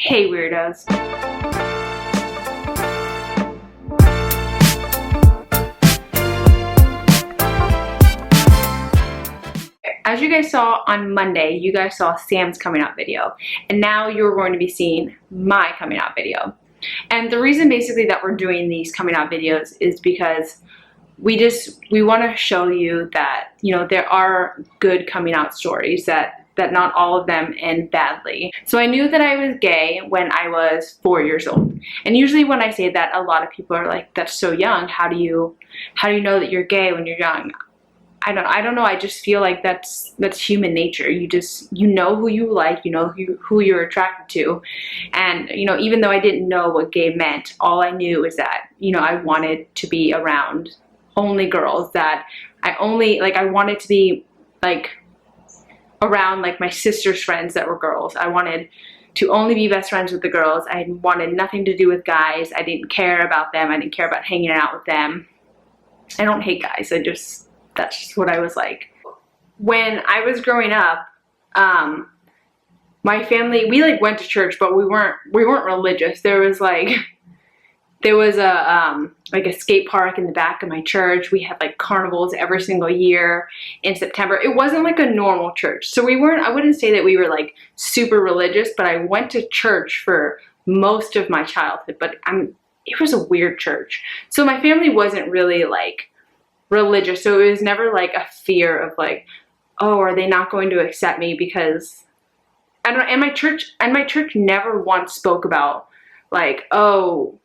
Hey weirdos. As you guys saw on Monday, you guys saw Sam's coming out video, and now you're going to be seeing my coming out video. And the reason basically that we're doing these coming out videos is because we want to show you that, you know, there are good coming out stories, that not all of them end badly. So I knew that I was gay when I was 4 years old. And usually when I say that, a lot of people are like, that's so young. How do you know that you're gay when you're young? I don't know. I just feel like that's human nature. You know who you like, you know who you're attracted to. And, you know, even though I didn't know what gay meant, all I knew is that, you know, I wanted to be around only girls, that I wanted to be like around like my sister's friends that were girls. I wanted to only be best friends with the girls. I wanted nothing to do with guys. I didn't care about them. I didn't care about hanging out with them. I don't hate guys. That's just what I was like. When I was growing up, my family, we like went to church, but we weren't religious. There was a skate park in the back of my church. We had like carnivals every single year in September. It wasn't like a normal church. So I wouldn't say that we were like super religious, but I went to church for most of my childhood, but it was a weird church. So my family wasn't really like religious. So it was never like a fear of like, oh, are they not going to accept me? Because I don't know, and my church never once spoke about like, oh,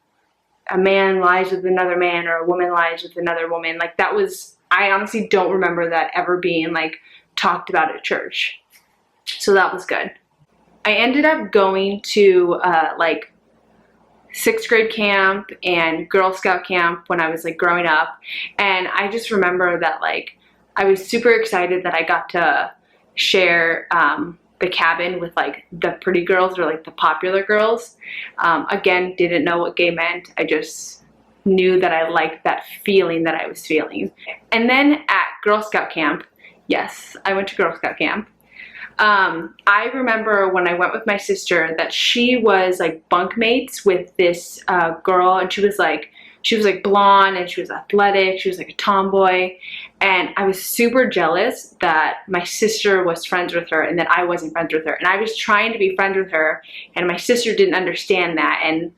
a man lies with another man or a woman lies with another woman. Like I honestly don't remember that ever being like talked about at church. So that was good. I ended up going to like 6th grade camp and Girl Scout camp when I was like growing up. And I just remember that like I was super excited that I got to share the cabin with like the pretty girls or like the popular girls. Again, didn't know what gay meant. I just knew that I liked that feeling that I was feeling. And then at Girl Scout camp, yes, I went to Girl Scout camp. I remember when I went with my sister that she was like bunkmates with this girl, and she was like blonde and she was athletic. She was like a tomboy, and I was super jealous that my sister was friends with her and that I wasn't friends with her. And I was trying to be friends with her, and my sister didn't understand that. And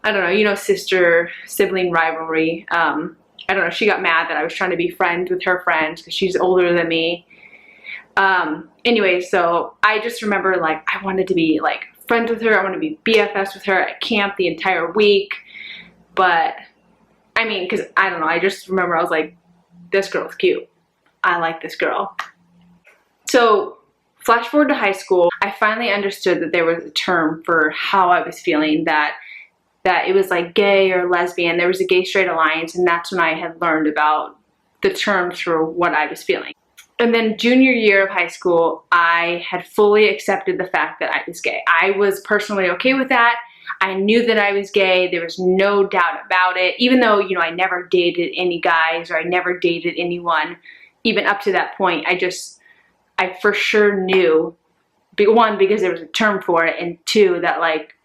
I don't know, you know, sibling rivalry. I don't know, she got mad that I was trying to be friends with her friends because she's older than me. Anyway, so I just remember like I wanted to be like friends with her. I wanted to be BFFs with her at camp the entire week. But I mean, because I don't know, I just remember I was like, this girl's cute. I like this girl. So flash forward to high school, I finally understood that there was a term for how I was feeling, that it was like gay or lesbian. There was a gay-straight alliance, and that's when I had learned about the terms for what I was feeling. And then junior year of high school, I had fully accepted the fact that I was gay. I was personally okay with that. I knew that I was gay. There was no doubt about it. Even though, you know, I never dated any guys or I never dated anyone, even up to that point, I for sure knew, one, because there was a term for it, and two, that like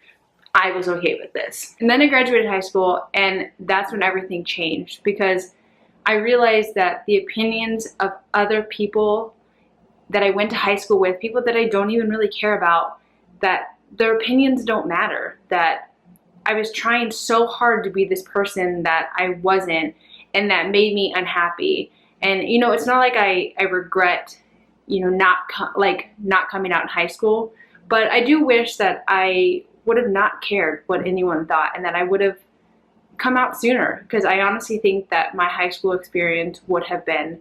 I was okay with this. And then I graduated high school, and that's when everything changed, because I realized that the opinions of other people that I went to high school with, people that I don't even really care about, that their opinions don't matter, that I was trying so hard to be this person that I wasn't, and that made me unhappy. And, you know, it's not like I regret, you know, not coming out in high school, but I do wish that I would have not cared what anyone thought, and that I would have come out sooner, because I honestly think that my high school experience would have been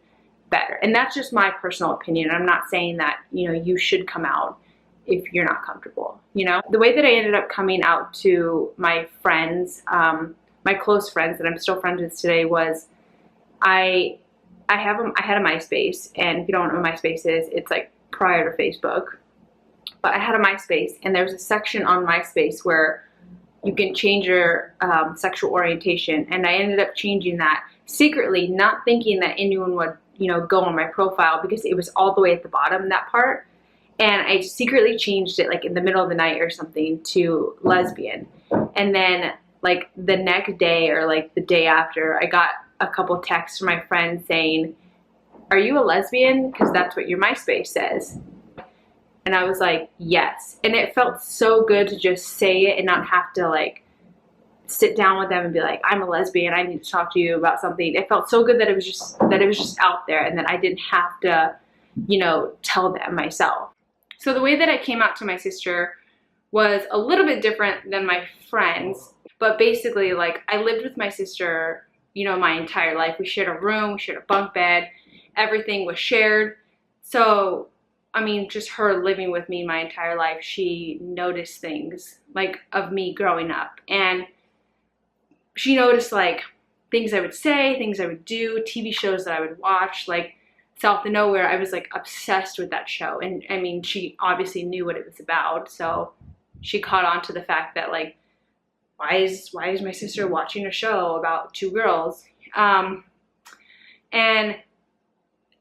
better. And that's just my personal opinion. I'm not saying that, you know, you should come out if you're not comfortable, you know? The way that I ended up coming out to my friends, my close friends that I'm still friends with today, was I had a MySpace, and if you don't know what MySpace is, it's like prior to Facebook. But I had a MySpace, and there's a section on MySpace where you can change your sexual orientation, and I ended up changing that secretly, not thinking that anyone would, you know, go on my profile, because it was all the way at the bottom, that part. and I secretly changed it like in the middle of the night or something to lesbian. And then like the next day or like the day after, I got a couple texts from my friends saying, "Are you a lesbian? Because that's what your MySpace says." And I was like, yes. And it felt so good to just say it and not have to like sit down with them and be like, "I'm a lesbian, I need to talk to you about something." It felt so good that it was just out there and that I didn't have to, you know, tell them myself. So the way that I came out to my sister was a little bit different than my friends, but basically like I lived with my sister, you know, my entire life. We shared a room, we shared a bunk bed, everything was shared. So I mean, just her living with me my entire life, she noticed things like of me growing up. And she noticed like things I would say, things I would do, TV shows that I would watch, like South of Nowhere. I was like obsessed with that show. And I mean, she obviously knew what it was about. So she caught on to the fact that like, why is my sister watching a show about two girls? And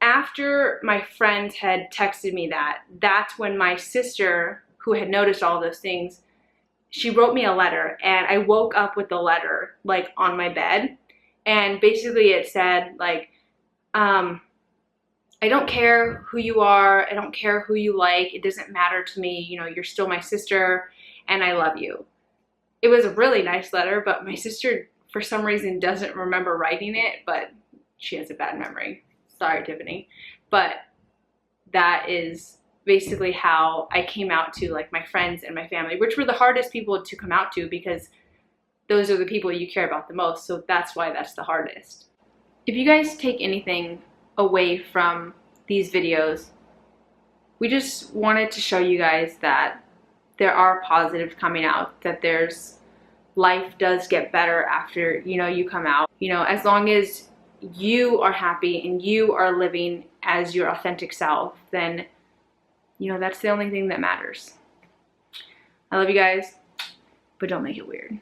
after my friends had texted me that's when my sister, who had noticed all those things, she wrote me a letter, and I woke up with the letter like on my bed, and basically it said like, I don't care who you are, I don't care who you like, it doesn't matter to me, you know, you're still my sister and I love you. It was a really nice letter, but my sister for some reason doesn't remember writing it, but she has a bad memory. Sorry, Tiffany. But that is basically how I came out to like my friends and my family, which were the hardest people to come out to because those are the people you care about the most. So that's why that's the hardest. If you guys take anything away from these videos, we just wanted to show you guys that there are positives coming out, that life does get better after, you know, you come out. You know, as long as you are happy and you are living as your authentic self, then, you know, that's the only thing that matters. I love you guys, but don't make it weird.